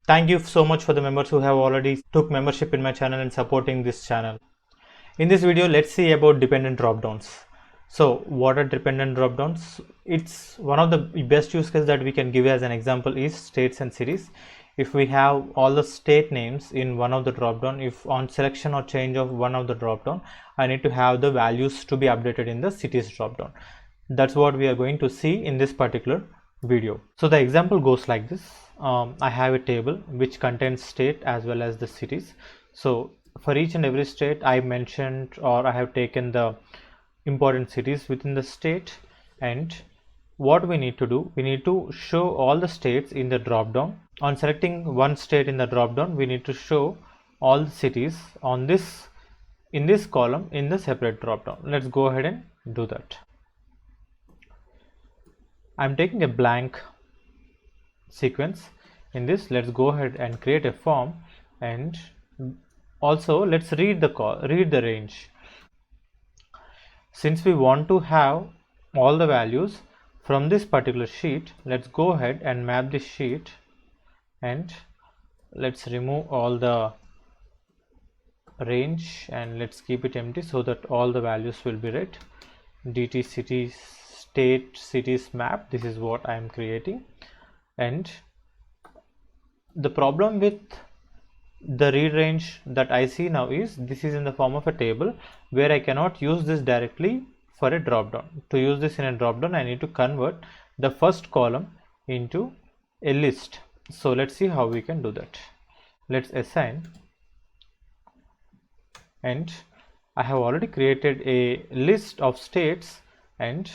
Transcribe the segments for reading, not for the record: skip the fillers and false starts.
Thank you so much for the members who have already took membership in my channel and supporting this channel. In this video, let's see about dependent dropdowns. So what are dependent dropdowns? It's one of the best use cases that we can give as an example is states and cities. If we have all the state names in one of the dropdown, if on selection or change of one of the dropdown, I need to have the values to be updated in the cities dropdown. That's what we are going to see in this particular video. So the example goes like this. I have a table which contains state as well as the cities. So for each and every state I mentioned, or I have taken the important cities within the state, and what we need to do, we need to show all the states in the drop down. On selecting one state in the drop down, we need to show all the cities on this in this column in the separate drop down. Let's go ahead and do that. I'm taking a blank sequence in this. Let's go ahead and create a form, and also let's read the range. Since we want to have all the values from this particular sheet, let's go ahead and map this sheet, and let's remove all the range and let's keep it empty so that all the values will be read. dt city state cities map, this is what I am creating. And the problem with the read range that I see now is this is in the form of a table where I cannot use this directly for a drop down. To use this in a drop down, I need to convert the first column into a list. So let's see how we can do that. Let's assign, and I have already created a list of states, and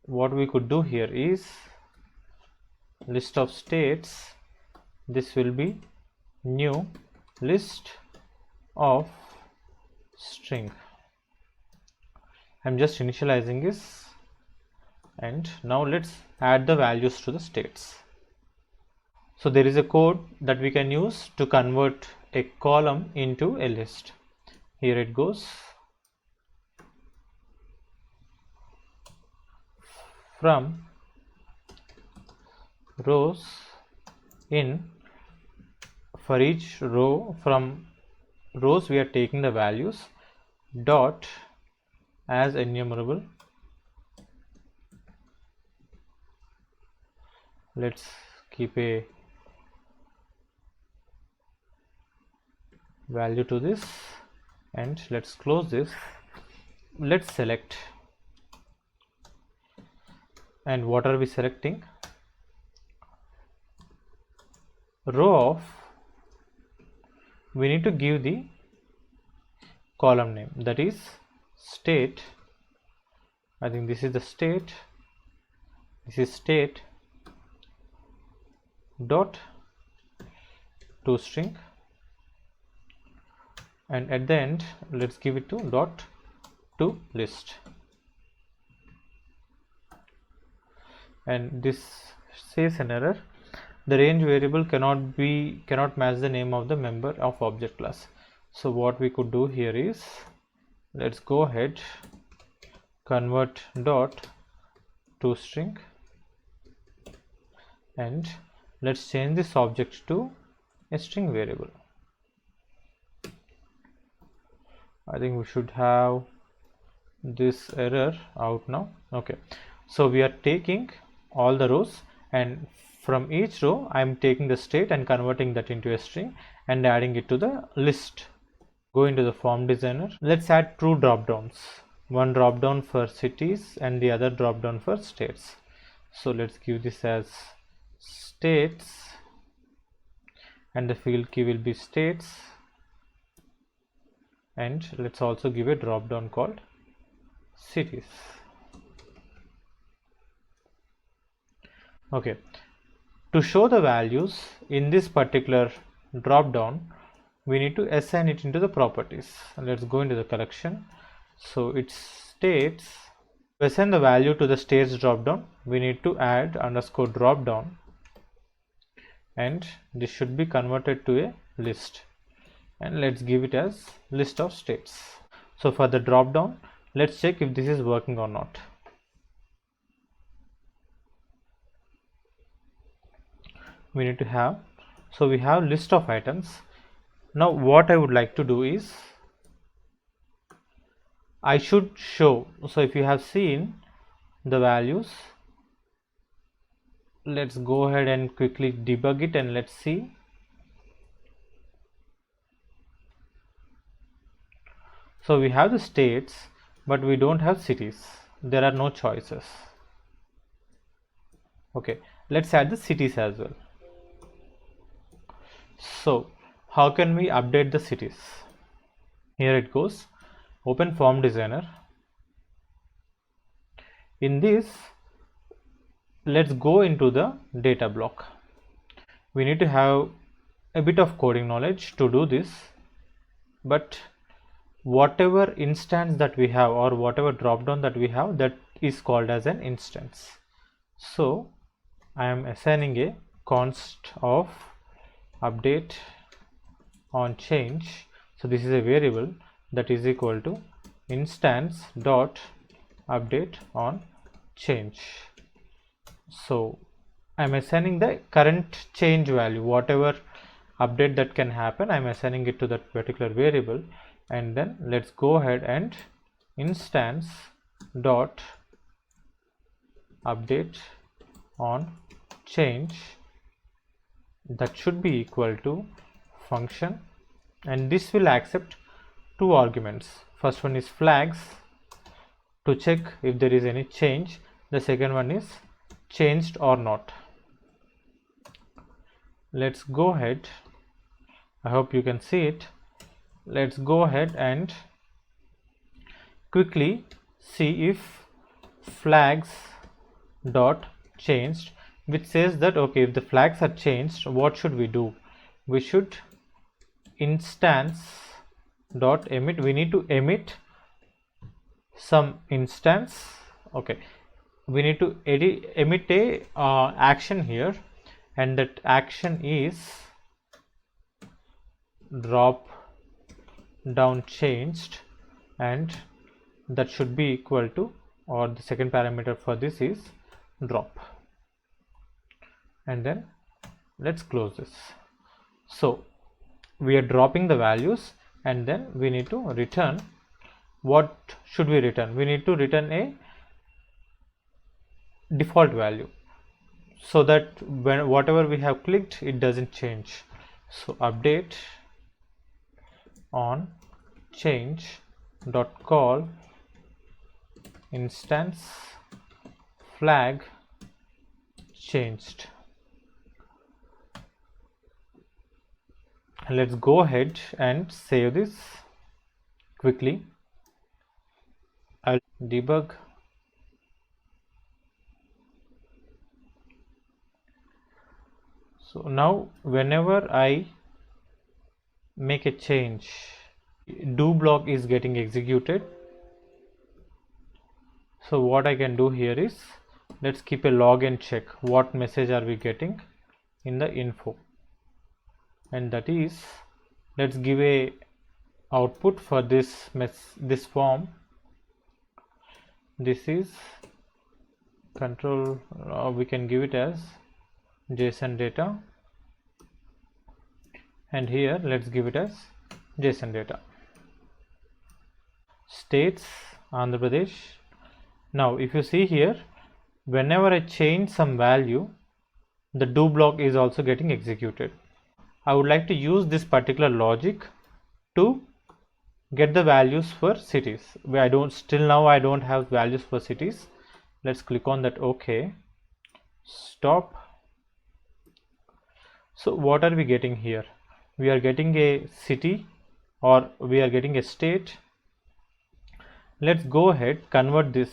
what we could do here is list of states. This will be new list of string. I'm just initializing this, and now let's add the values to the states. So there is a code that we can use to convert a column into a list. Here it goes. From rows in, for each row, from rows we are taking the values, dot as enumerable. Let's keep a value to this, and let's close this. Let's select, and what are we selecting? Row of, we need to give the column name, that is state. I think this is the state, this is state dot toString, and at the end let's give it to dot to list. And this says an error. The range variable cannot match the name of the member of object class. So what we could do here is, let's go ahead, convert dot toString, and let's change this object to a string variable. I think we should have this error out now. Okay, so we are taking all the rows, and from each row I am taking the state and converting that into a string and adding it to the list. Go into the form designer. Let's add two drop downs, one drop down for cities and the other drop down for states. So let's give this as states, and the field key will be states, and let's also give a drop down called cities. Okay, to show the values in this particular drop down, we need to assign it into the properties. Let's go into the collection. So it's states. To assign the value to the states drop down, we need to add underscore drop down, and this should be converted to a list, and let's give it as list of states. So for the drop down, let's check if this is working or not. We need to have So we have list of items. Now what I would like to do is I should show. So if you have seen the values, let's go ahead and quickly debug it and let's see. So we have the states, but we don't have cities. There are no choices. Okay, let's add the cities as well. So how can we update the cities? Here it goes. Open form designer. In this, let's go into the data block. We need to have a bit of coding knowledge to do this, but whatever instance that we have or whatever drop down that we have, that is called as an instance. So I am assigning a const of update on change. So this is a variable that is equal to instance dot update on change. So I'm assigning the current change value, whatever update that can happen, I'm assigning it to that particular variable. And then let's go ahead and instance dot update on change, that should be equal to function, and this will accept two arguments. First one is flags to check if there is any change, the second one is changed or not. Let's go ahead, I hope you can see it. Let's go ahead and quickly see if flags dot changed, which says that okay, if the flags are changed, what should we do? We should instance dot emit, we need to emit some instance. Okay, we need to emit a action here, and that action is drop down changed, and that should be equal to, or the second parameter for this is drop. And then let's close this. So we are dropping the values, and then we need to return. What should we return? We need to return a default value, so that when whatever we have clicked, it doesn't change. So update on change dot call instance flag changed. Let's go ahead and save this quickly. I'll debug. So now whenever I make a change, do block is getting executed. So what I can do here is, let's keep a log and check what message are we getting in the info, and that is, let's give a output for this form. This is control, we can give it as JSON data, and here let's give it as JSON data. States Andhra Pradesh. Now if you see here, whenever I change some value, the do block is also getting executed. I would like to use this particular logic to get the values for cities. I don't have values for cities. Let's click on that OK. Stop. So what are we getting here? We are getting a city, or we are getting a state. Let's go ahead, convert this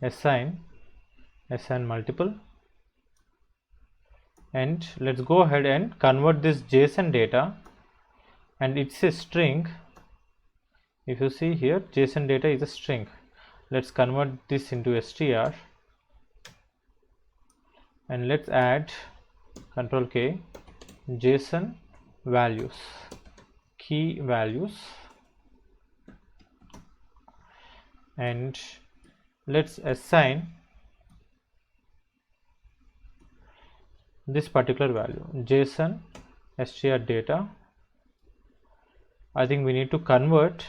assign multiple, and let's go ahead and convert this JSON data, and it's a string. If you see here, JSON data is a string. Let's convert this into str, and let's add Control K JSON values, key values, and let's assign this particular value, JSON str data. I think we need to convert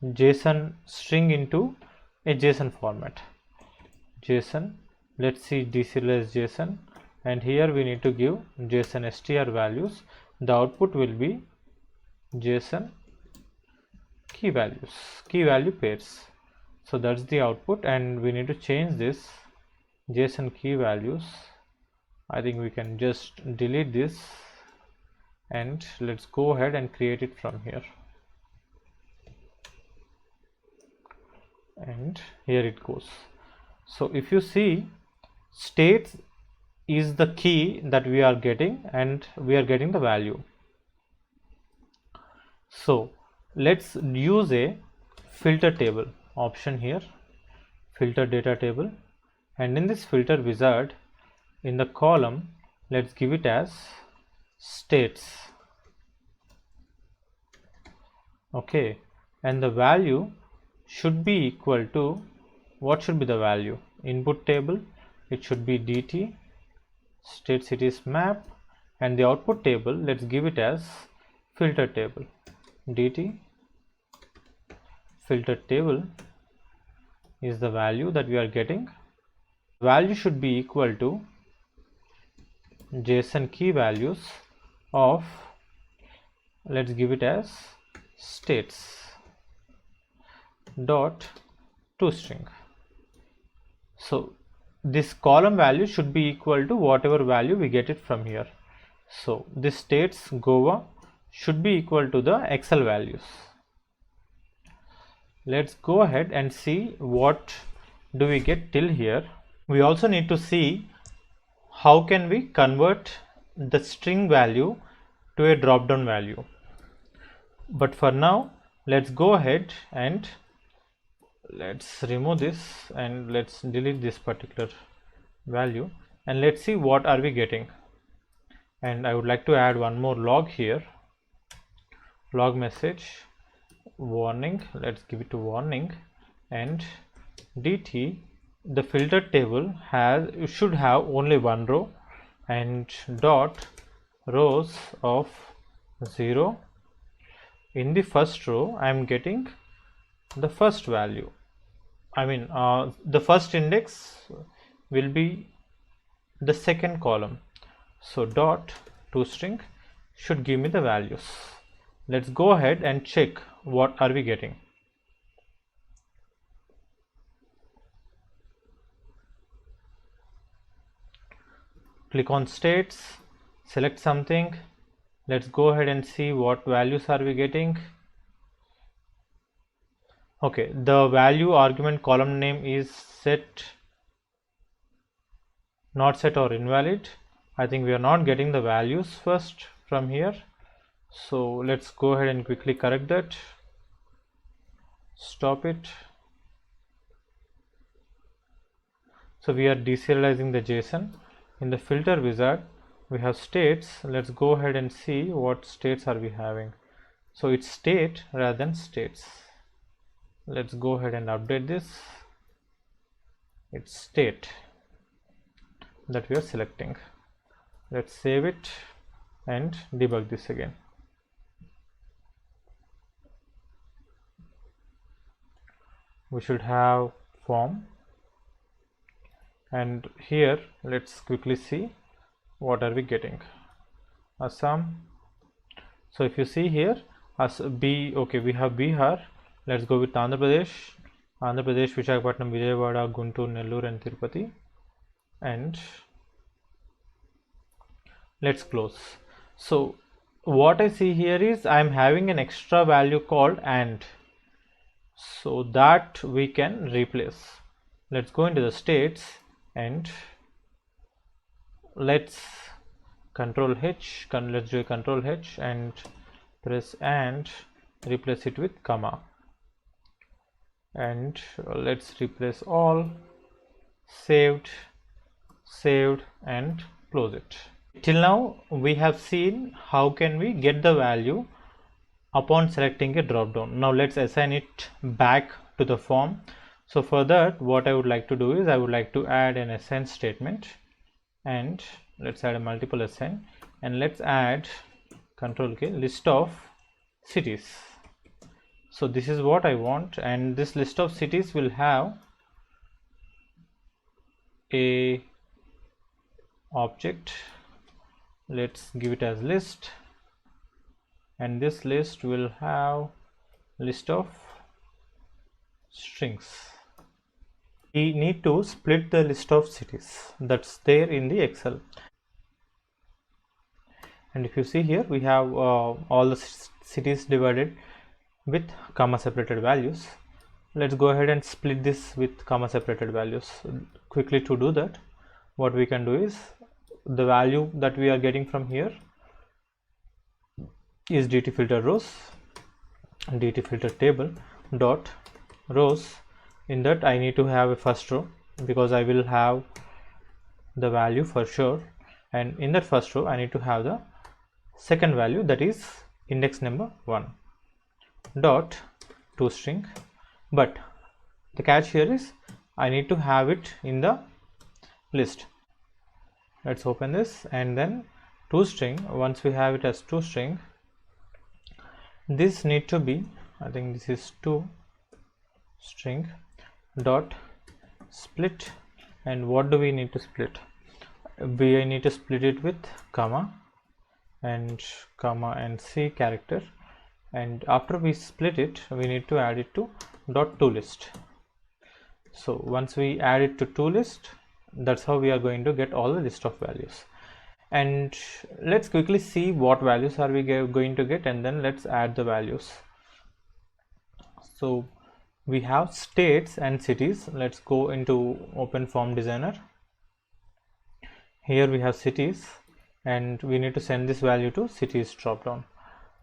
JSON string into a JSON format. JSON, let's see deserialize JSON, and here we need to give JSON str values. The output will be JSON key values, key value pairs. So that's the output, and we need to change this JSON key values. I think we can just delete this, and let's go ahead and create it from here. And here it goes. So if you see, state is the key that we are getting, and we are getting the value. So let's use a filter table option here, filter data table, and in this filter wizard, in the column, let's give it as states. Okay, and the value should be equal to, what should be the value? Input table, it should be dt state cities map, and the output table, let's give it as filter table, dt filter table is the value that we are getting. Value should be equal to JSON key values of, let's give it as states dot toString. So this column value should be equal to whatever value we get it from here. So this states Goa should be equal to the Excel values. Let's go ahead and see what do we get till here. We also need to see how can we convert the string value to a drop down value. But for now, let's go ahead and let's remove this, and let's delete this particular value, and let's see what are we getting. And I would like to add one more log here, log message warning, let's give it to warning, and dt, the filter table should have only one row, and dot rows of 0. In the first row I am getting the first value, I mean the first index will be the second column. So dot toString should give me the values. Let's go ahead and check what are we getting. Click on states, select something. Let's go ahead and see what values are we getting. Okay, the value argument column name is set, not set or invalid. I think we are not getting the values first from here. So let's go ahead and quickly correct that. Stop it. So we are deserializing the JSON. In the filter wizard, we have states. Let's go ahead and see what states are we having. So it's state rather than states. Let's go ahead and update this. It's state that we are selecting. Let's save it and debug this again. We should have form, and here let's quickly see what are we getting. Assam. So if you see here as B, okay, we have Bihar. Let's go with Andhra Pradesh, Visakhapatnam, Vijayawada, Guntur, Nellore and Tirupati, and let's close. So what I see here is I am having an extra value called AND, so that we can replace. Let's go into the states and let's control H, let's do a control H and press and replace it with comma, and let's replace all, saved and close it. Till now we have seen how can we get the value upon selecting a drop down. Now let's assign it back to the form. So for that, what I would like to do is I would like to add an assign statement, and let's add a multiple SN, and let's add control K list of cities. So this is what I want, and this list of cities will have a object. Let's give it as list, and this list will have list of strings. We need to split the list of cities that's there in the Excel. And if you see here, we have all the cities divided with comma separated values. Let's go ahead and split this with comma separated values. Quickly, to do that, what we can do is, the value that we are getting from here is dt filter rows, dt filter table dot rows. In that I need to have a first row because I will have the value for sure, and in that first row I need to have the second value, that is index number 1 dot toString. But the catch here is I need to have it in the list. Let's open this, and then toString. Once we have it as toString, this need to be, I think this is toString dot split. And what do we need to split? We need to split it with comma and C character, and after we split it, we need to add it to dot toList. So once we add it to toList, that's how we are going to get all the list of values. And let's quickly see what values are we going to get, and then let's add the values. So we have states and cities. Let's go into Open Form Designer. Here we have cities, and we need to send this value to cities dropdown.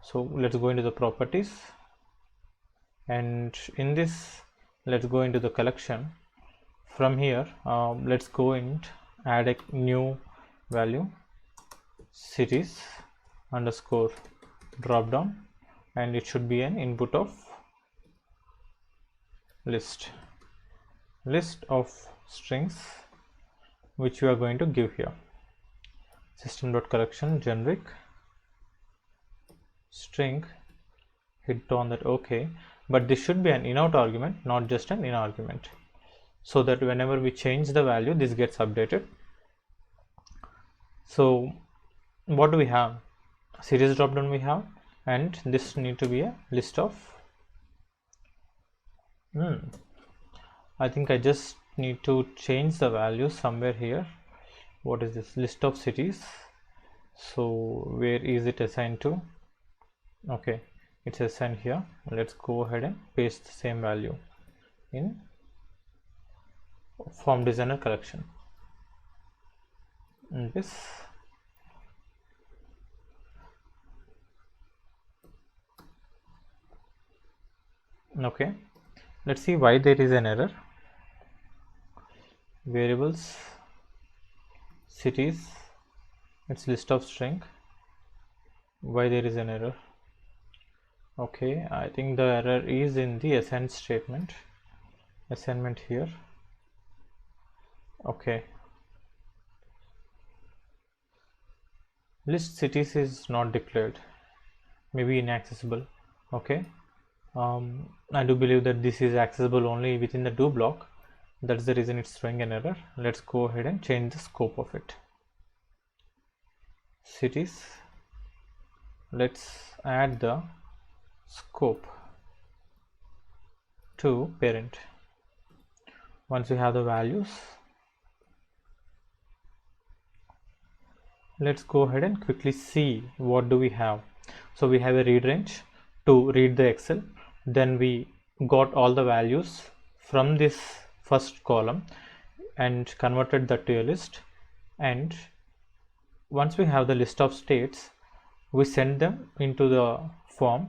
So let's go into the properties, and in this let's go into the collection. From here let's go and add a new value, cities underscore dropdown, and it should be an input of list of strings, which we are going to give here. System.collection generic string, hit on that OK, but this should be an inout argument, not just an in argument, so that whenever we change the value, this gets updated. So what do we have? Series dropdown we have, and this need to be a list of I think I just need to change the value somewhere here. What is this? List of cities. So where is it assigned to? Okay, it's assigned here. Let's go ahead and paste the same value in Form Designer collection. And this okay, let's see why there is an error. Variables, cities, it's list of string. Why there is an error? Okay, I think the error is in the assign statement, assignment here. Okay, list cities is not declared, maybe inaccessible. Okay, I do believe that this is accessible only within the do block. That's the reason it's throwing an error. Let's go ahead and change the scope of it. Cities, let's add the scope to parent. Once we have the values, let's go ahead and quickly see what do we have. So we have a read range to read the Excel, then we got all the values from this first column and converted that to a list, and once we have the list of states, we send them into the form,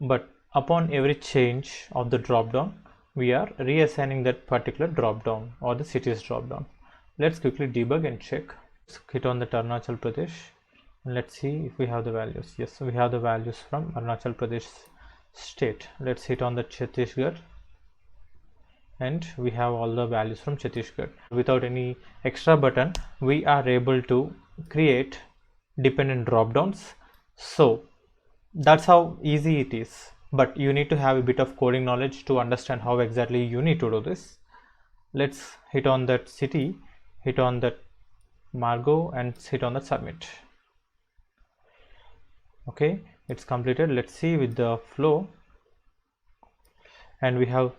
but upon every change of the drop down, we are reassigning that particular drop down or the cities drop down. Let's quickly debug and check. Let's hit on the Arunachal Pradesh and let's see if we have the values. Yes, we have the values from Arunachal Pradesh state. Let's hit on the Chhattisgarh and we have all the values from Chhattisgarh. Without any extra button, we are able to create dependent drop downs. So that's how easy it is, but you need to have a bit of coding knowledge to understand how exactly you need to do this. Let's hit on that city, hit on that Margot, and hit on that submit. Okay, it's completed. Let's see with the flow, and we have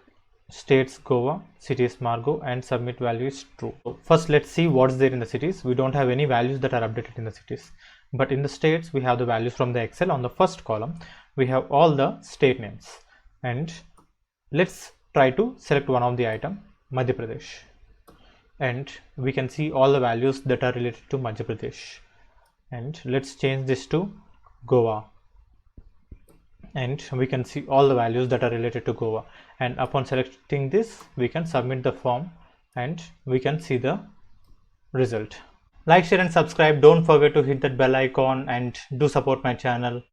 states Goa, cities Margot, and submit value is true. So first let's see what's there in the cities. We don't have any values that are updated in the cities, but in the states we have the values from the Excel. On the first column we have all the state names, and let's try to select one of the item, Madhya Pradesh, and we can see all the values that are related to Madhya Pradesh. And let's change this to Goa, and we can see all the values that are related to Goa, and upon selecting this we can submit the form and we can see the result. Like, share and subscribe. Don't forget to hit that bell icon and do support my channel.